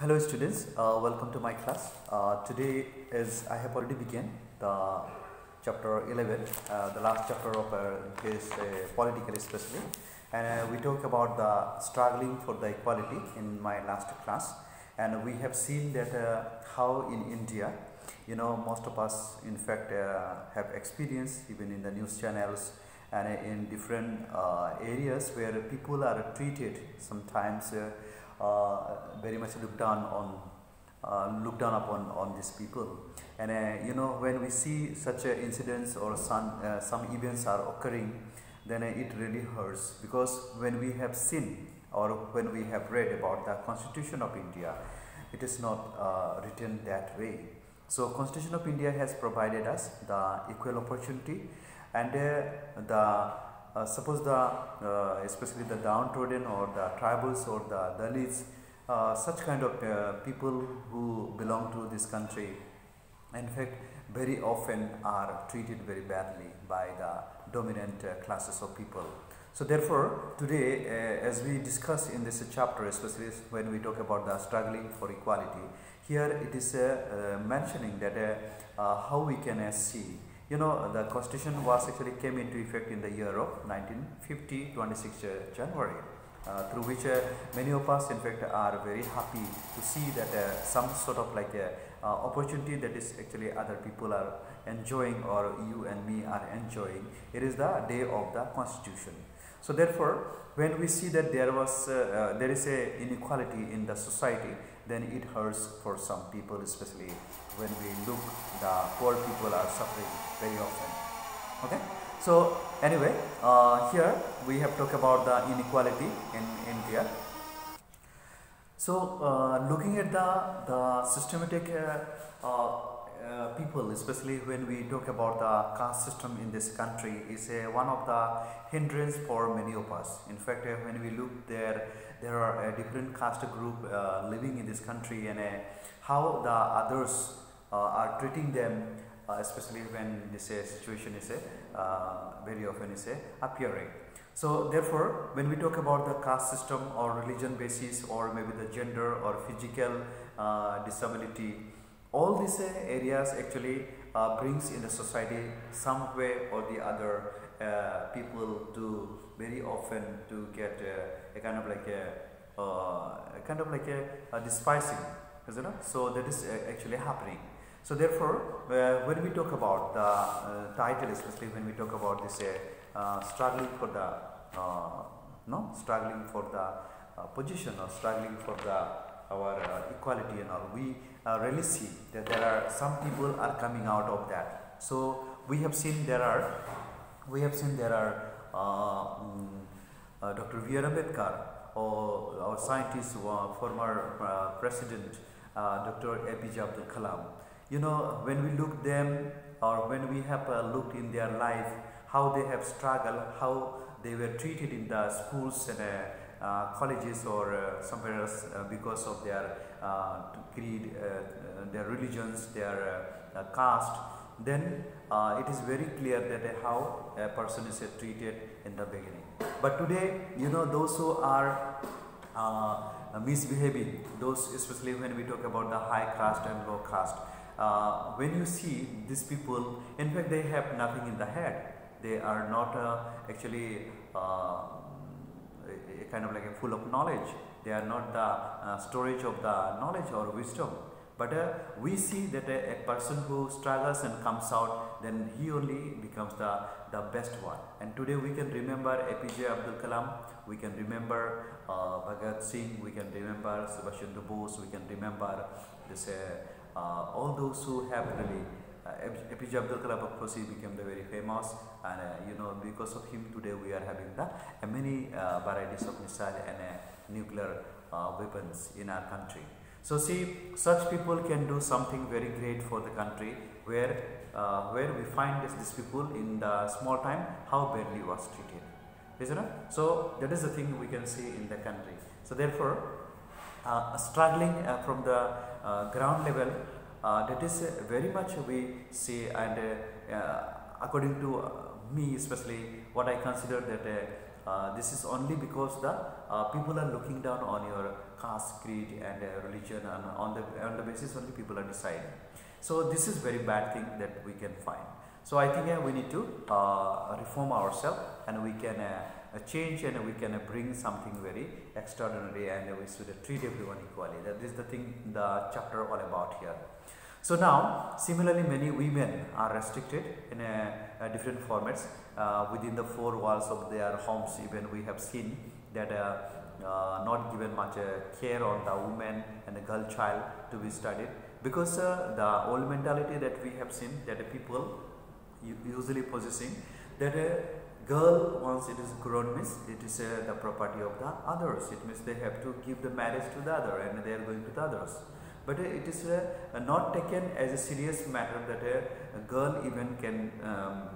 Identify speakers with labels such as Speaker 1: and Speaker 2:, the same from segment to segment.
Speaker 1: Hello students, welcome to my class. Today is I have already begun the chapter 11, the last chapter of this political especially, and we talk about the struggling for the equality in my last class, and we have seen that how in India, most of us in fact have experienced even in the news channels and in different areas where people are treated sometimes very much looked down upon on these people, and when we see such incidents or some events are occurring, then it really hurts, because when we have seen or when we have read about the Constitution of India, it is not written that way. So Constitution of India has provided us the equal opportunity, and suppose especially the downtrodden or the tribals or the Dalits, such kind of people who belong to this country, in fact very often are treated very badly by the dominant classes of people. So therefore today, as we discuss in this chapter, especially when we talk about the struggling for equality, here it is mentioning that how we can see, the Constitution was actually came into effect in the year of 1950, 26 January, through which many of us in fact are very happy to see that some sort of like opportunity that is actually other people are enjoying, or you and me are enjoying. It is the day of the Constitution. So therefore, when we see that there is a inequality in the society, then it hurts for some people, especially when we look the poor people are suffering very often. Okay, so anyway, here we have talked about the inequality in India. So looking at the systematic people, especially when we talk about the caste system in this country, is one of the hindrance for many of us. In fact, when we look there are a different caste group living in this country, and how the others are treating them, especially when this situation is very often is appearing. So therefore, when we talk about the caste system or religion basis, or maybe the gender or physical disability, all these areas actually brings in the society some way or the other people to very often to get a kind of like a despising, isn't it? So that is actually happening. So therefore, when we talk about the title, especially when we talk about this struggling for the struggling for the position, or struggling for our equality and all, we really see that there are some people are coming out of that. So we have seen there are Dr. V.R. Ambedkar, or our scientist, former president Dr. APJ Abdul Kalam. When we look them, or when we have looked in their life, how they have struggled, how they were treated in the schools and colleges or somewhere else because of their creed, their religions, their caste, then it is very clear that how a person is treated in the beginning. But today, those who are misbehaving, those especially when we talk about the high caste and low caste, when you see these people, in fact they have nothing in the head. They are not actually kind of like a full of knowledge. They are not the storage of the knowledge or wisdom. But we see that a person who struggles and comes out, then he only becomes the best one. And today we can remember APJ Abdul Kalam, we can remember Bhagat Singh, we can remember Subhash Chandra Bose, we can remember this all those who have really APJ Abdul Kalam, of course, he became very famous, and because of him today we are having the many varieties of missile and nuclear weapons in our country. So see, such people can do something very great for the country, where we find these people in the small time how badly was treated, isn't it? So that is the thing we can see in the country. So therefore, struggling from the ground level, that is very much we see, and according to me especially, what I consider that this is only because the people are looking down on your caste, creed, and religion, and on the basis only people are deciding. So this is very bad thing that we can find. So I think we need to reform ourselves, and we can change, and we can bring something very extraordinary, and we should treat everyone equally. That is the thing the chapter all about here. So now similarly many women are restricted in different formats within the four walls of their homes. Even we have seen that not given much care on the woman and the girl child to be studied, because the old mentality that we have seen, that people usually possessing, that a girl once it is grown means it is the property of the others. It means they have to give the marriage to the other, and they are going to the others. But it is not taken as a serious matter that a girl even can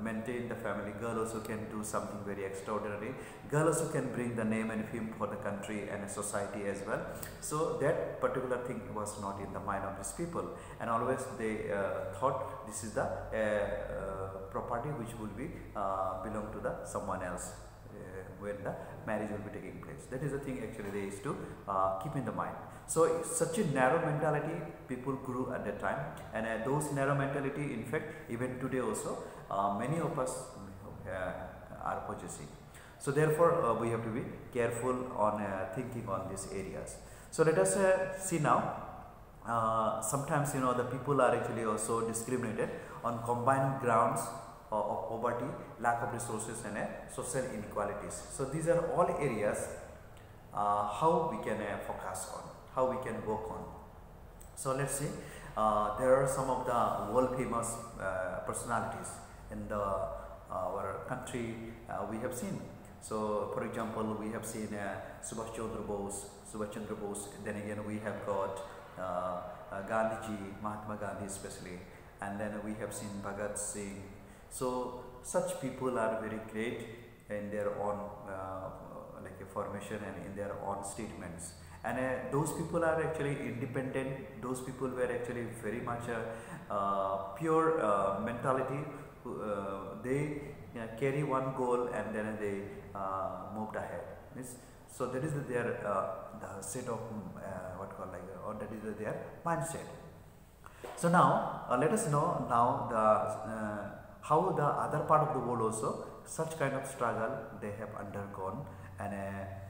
Speaker 1: maintain the family. Girl also can do something very extraordinary. Girl also can bring the name and fame for the country and society as well. So that particular thing was not in the mind of these people, and always they thought this is the property which will be belong to the someone else when the marriage will be taking place. That is the thing actually they used to keep in the mind. So such a narrow mentality people grew at that time, and those narrow mentality, in fact, even today also many of us are possessing. So therefore we have to be careful on thinking on these areas. So let us see now. Sometimes the people are actually also discriminated on combined grounds of poverty, lack of resources, and social inequalities. So these are all areas how we can focus on, how we can work on. So let's see, there are some of the world famous personalities in our country we have seen. So for example, we have seen Subhash Chandra Bose, then again we have got Gandhiji, Mahatma Gandhi especially, and then we have seen Bhagat Singh. So such people are very great in their own like a formation and in their own statements, and those people are actually independent. Those people were actually very much pure mentality. They carry one goal, and then they moved ahead. So that is their the set of what called like, or that is their mindset. So now let us know now the how the other part of the world also such kind of struggle they have undergone, and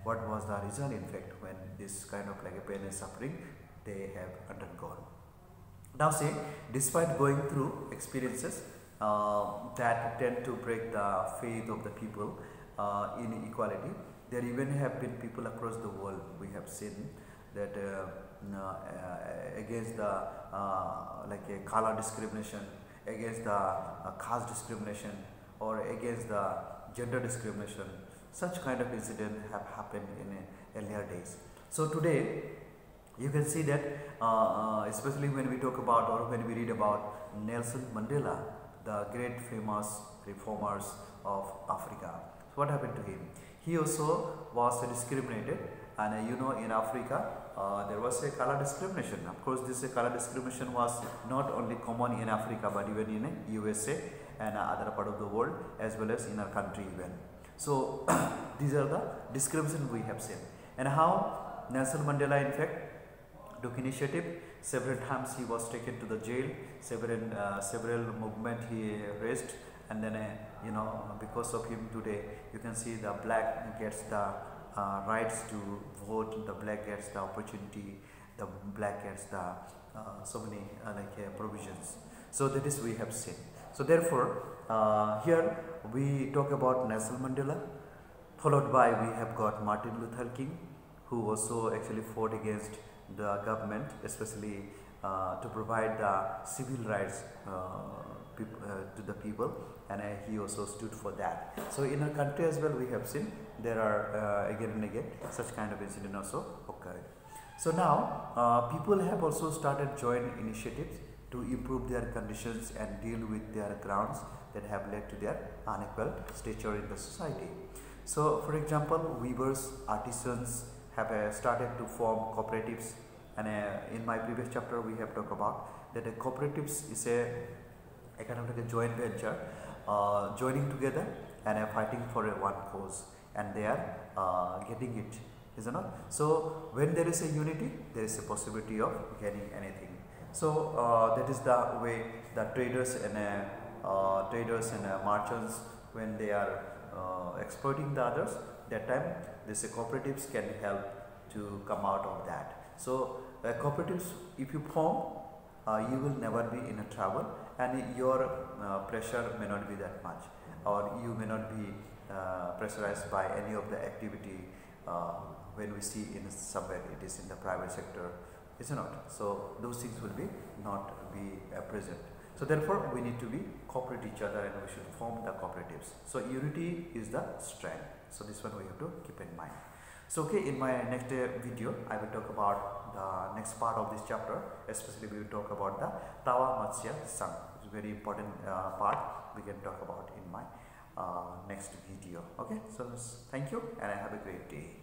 Speaker 1: what was the result in fact when this kind of like a pain and suffering they have undergone. Now see, despite going through experiences that tend to break the faith of the people in equality, there even have been people across the world we have seen that against the like a color discrimination, against the caste discrimination, or against the gender discrimination. Such kind of incident have happened in earlier days. So today you can see that especially when we talk about or when we read about Nelson Mandela, the great famous reformers of Africa. So what happened to him? He also was discriminated, and in Africa there was a color discrimination. Of course, this color discrimination was not only common in Africa but even in USA and other part of the world, as well as in our country even. So these are the discrimination we have seen, and how Nelson Mandela in fact took initiative. Several times he was taken to the jail, several movement he raised, and then because of him today you can see the black gets the rights to vote, the black gets the opportunity, the black gets the so many provisions. So that is we have seen. So therefore here we talk about Nelson Mandela, followed by we have got Martin Luther King, who also actually fought against the government, especially to provide the civil rights to the people, and he also stood for that. So in our country as well we have seen there are again and again such kind of incident also occurred. So now people have also started joint initiatives to improve their conditions and deal with their grounds that have led to their unequal stature in the society. So for example, weavers, artisans have started to form cooperatives, and in my previous chapter we have talked about that cooperatives is a kind of like a joint venture, joining together and fighting for one cause. and they are getting it, is it not? So when there is a unity, there is a possibility of getting anything. So that is the way the traders and merchants, when they are exploiting the others, that time this cooperatives can help to come out of that. So cooperatives, if you form, you will never be in a trouble, and your pressure may not be that much, or you may not be pressurized by any of the activity when we see in somewhere it is in the private sector, is it not? So those things will be not be present. So therefore we need to be cooperate each other, and we should form the cooperatives. So unity is the strength. So this one we have to keep in mind. So okay, in my next video I will talk about the next part of this chapter. Especially we will talk about the Tawa Matsya Sang. It's a very important part we can talk about in my next video. Okay, so thank you, and have a great day.